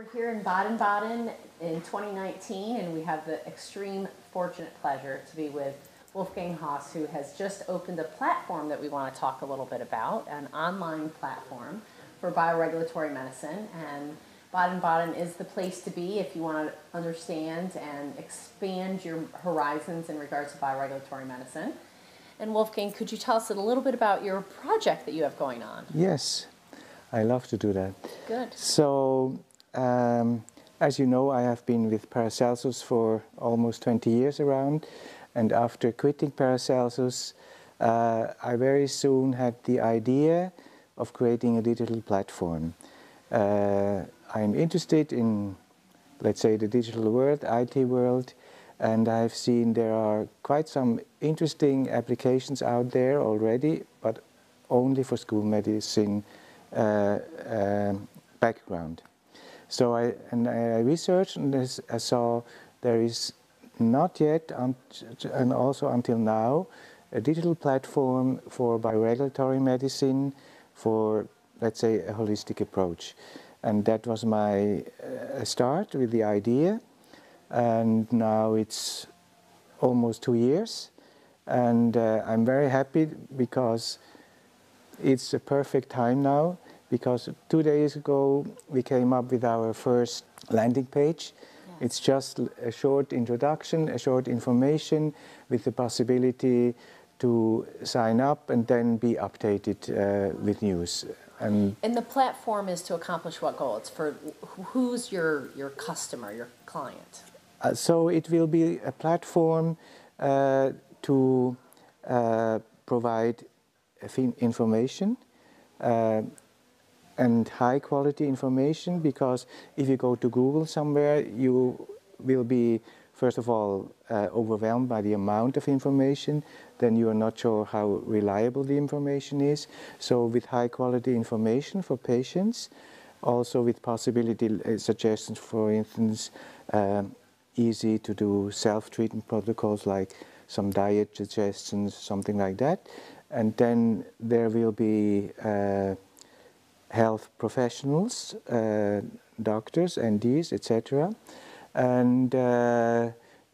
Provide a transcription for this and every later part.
We're here in Baden-Baden in 2019, and we have the extreme fortunate pleasure to be with Wolfgang Haas, who has just opened a platform that we want to talk a little bit about, an online platform for bioregulatory medicine. And Baden-Baden is the place to be if you want to understand and expand your horizons in regards to bioregulatory medicine. And Wolfgang, could you tell us a little bit about your project that you have going on? Yes, I love to do that. Good. So, as you know, I have been with Paracelsus for almost 20 years around, and after quitting Paracelsus, I very soon had the idea of creating a digital platform. I'm interested in, let's say, the digital world, IT world, and I've seen there are quite some interesting applications out there already, but only for school medicine background. So I researched, and I saw there is not yet, and also until now, a digital platform for bioregulatory medicine for, let's say, a holistic approach. And that was my start with the idea. And now it's almost 2 years. And I'm very happy because it's a perfect time now, because 2 days ago we came up with our first landing page. Yes. It's just a short introduction, a short information with the possibility to sign up and then be updated with news. And the platform is to accomplish what goal? It's for who's your customer, your client? So it will be a platform to provide information and high quality information, because if you go to Google somewhere, you will be, first of all, overwhelmed by the amount of information. Then you are not sure how reliable the information is. So with high quality information for patients, also with possibility suggestions, for instance, easy to do self-treatment protocols like some diet suggestions, something like that. And then there will be health professionals, doctors, NDs, etc. And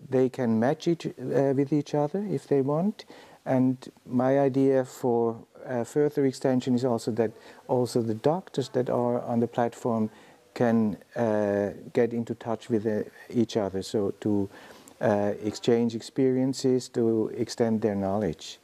they can match with each other if they want. And my idea for further extension is also that also the doctors that are on the platform can get into touch with each other, so to exchange experiences, to extend their knowledge.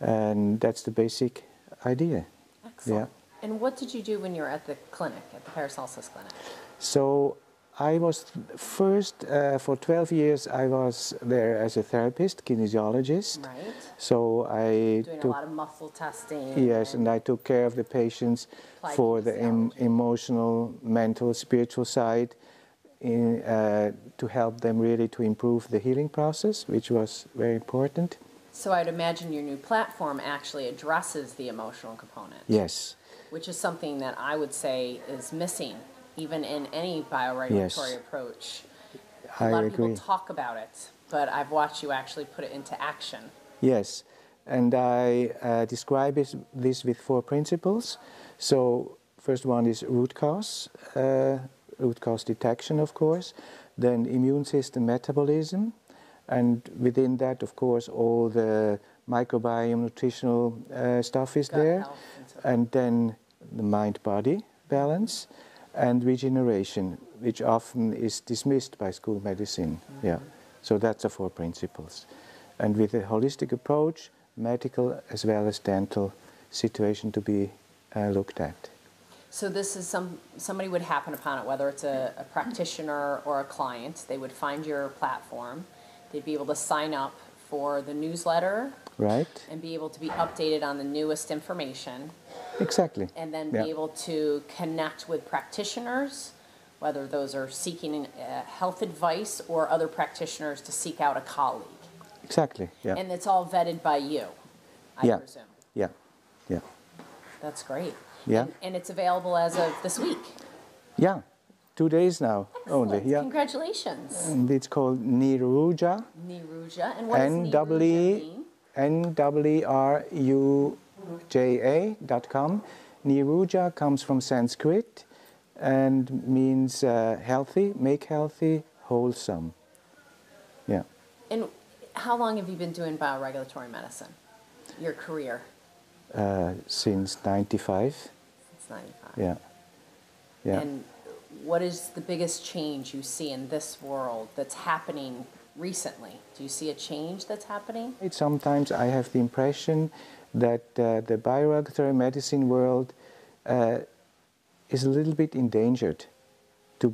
And that's the basic idea. Excellent. Yeah. And what did you do when you were at the clinic, at the Paracelsus Clinic? So I was first, for 12 years, I was there as a therapist, kinesiologist. Right. So I doing a lot of muscle testing. Yes, and I took care of the patients for the emotional, mental, spiritual side, to help them really to improve the healing process, which was very important. So I'd imagine your new platform actually addresses the emotional component. Yes. Which is something that I would say is missing, even in any bioregulatory approach. A lot of people talk about it, but I've watched you actually put it into action. Yes, and I describe this with 4 principles. So first one is root cause detection, of course, then immune system metabolism, and within that, of course, all the microbiome, nutritional stuff is there, and then the mind-body balance, and regeneration, which often is dismissed by school medicine. Mm-hmm. Yeah, so that's the 4 principles. And with a holistic approach, medical as well as dental situation to be looked at. So this is somebody would happen upon it, whether it's a practitioner or a client. They would find your platform. They'd be able to sign up for the newsletter. Right. And be able to be updated on the newest information. Exactly. And then be able to connect with practitioners, whether those are seeking health advice or other practitioners to seek out a colleague. Exactly, yeah. And it's all vetted by you, I presume. Yeah, yeah. That's great. Yeah. And it's available as of this week. Yeah, 2 days now. Excellent. Only. Yeah. Congratulations. And it's called Neeruja. Neeruja. And what does Neeruja mean? Neeruja.com. Neeruja comes from Sanskrit, and means healthy, make healthy, wholesome. Yeah. And how long have you been doing bioregulatory medicine? Your career? Since 95. Since 95. Yeah. Yeah. And what is the biggest change you see in this world that's happening recently? Do you see a change that's happening? Sometimes I have the impression that the bioregulatory medicine world is a little bit endangered to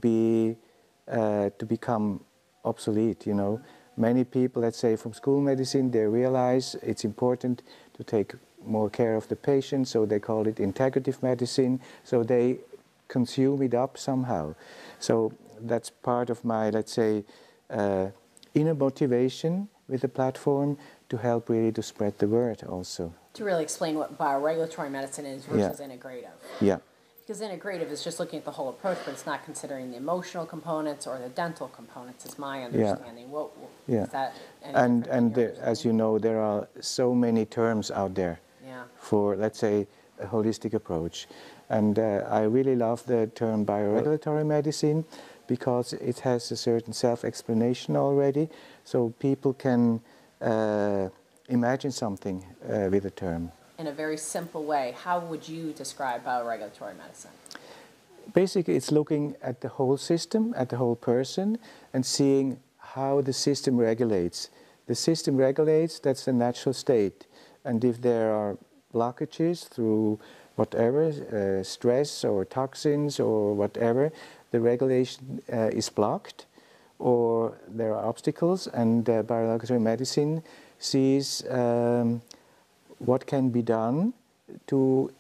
become obsolete. You know, many people, let's say from school medicine, they realize it's important to take more care of the patient, so they call it integrative medicine. So they consume it up somehow. So that's part of my, let's say, inner motivation with the platform to help really to spread the word also. To really explain what bioregulatory medicine is versus integrative. Yeah. Because integrative is just looking at the whole approach, but it's not considering the emotional components or the dental components, is my understanding. Is that as you know, there are so many terms out there for, let's say, a holistic approach. And I really love the term bioregulatory medicine because it has a certain self-explanation already, so people can imagine something with the term. In a very simple way, how would you describe bioregulatory medicine? Basically, it's looking at the whole system, at the whole person, and seeing how the system regulates. The system regulates, that's the natural state. And if there are blockages through whatever, stress or toxins or whatever, the regulation is blocked, or there are obstacles, and bioregulatory medicine sees what can be done to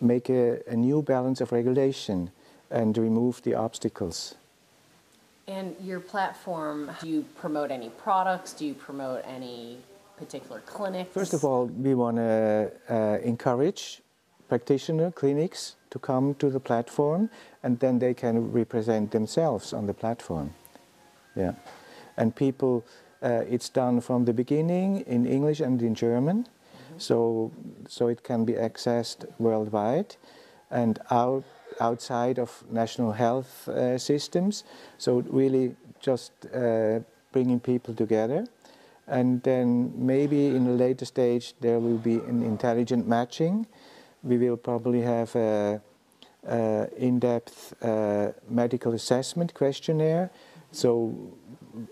make a new balance of regulation and remove the obstacles. And your platform, do you promote any products? Do you promote any particular clinics? First of all, we want to encourage practitioner clinics to come to the platform, and then they can represent themselves on the platform. Yeah. And people, it's done from the beginning in English and in German, so it can be accessed worldwide and outside of national health systems. So really just bringing people together. And then maybe in a later stage there will be an intelligent matching. We will probably have a in-depth medical assessment questionnaire. So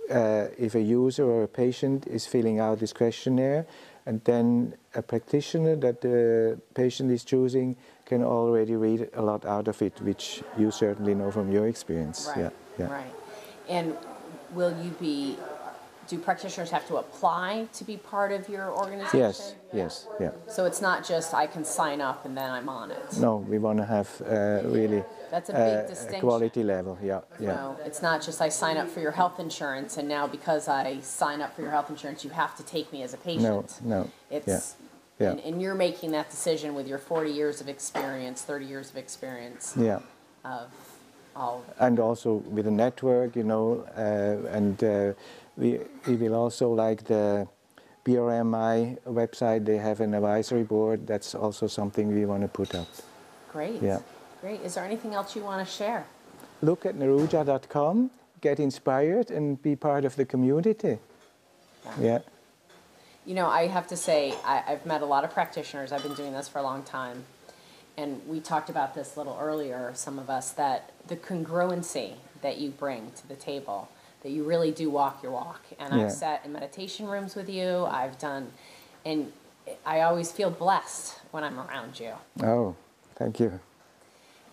if a user or a patient is filling out this questionnaire, and then a practitioner that the patient is choosing can already read a lot out of it, which you certainly know from your experience. Right, right. And will you be, do practitioners have to apply to be part of your organization? Yes, yeah. So it's not just I can sign up and then I'm on it? No, we want to have really that's a big distinction. A quality level, yeah. No, it's not just I sign up for your health insurance and now because I sign up for your health insurance you have to take me as a patient. No. It's, and you're making that decision with your 40 years of experience, 30 years of experience. Yeah. Of all. And also with a network, you know, and we will also, like the BRMI website, they have an advisory board. That's also something we want to put up. Great. Yeah. Great. Is there anything else you want to share? Look at Neeruja.com, get inspired and be part of the community. Yeah. You know, I have to say, I've met a lot of practitioners. I've been doing this for a long time. And we talked about this a little earlier, some of us, that the congruency that you bring to the table, that you really do walk your walk. And I've sat in meditation rooms with you, I've done, and I always feel blessed when I'm around you. Oh, thank you.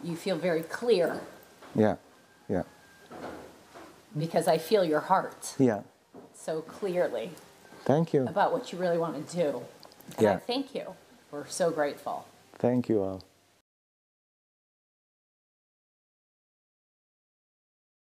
You feel very clear. Yeah. Because I feel your heart. Yeah. So clearly. Thank you. About what you really want to do. And I thank you. We're so grateful. Thank you all.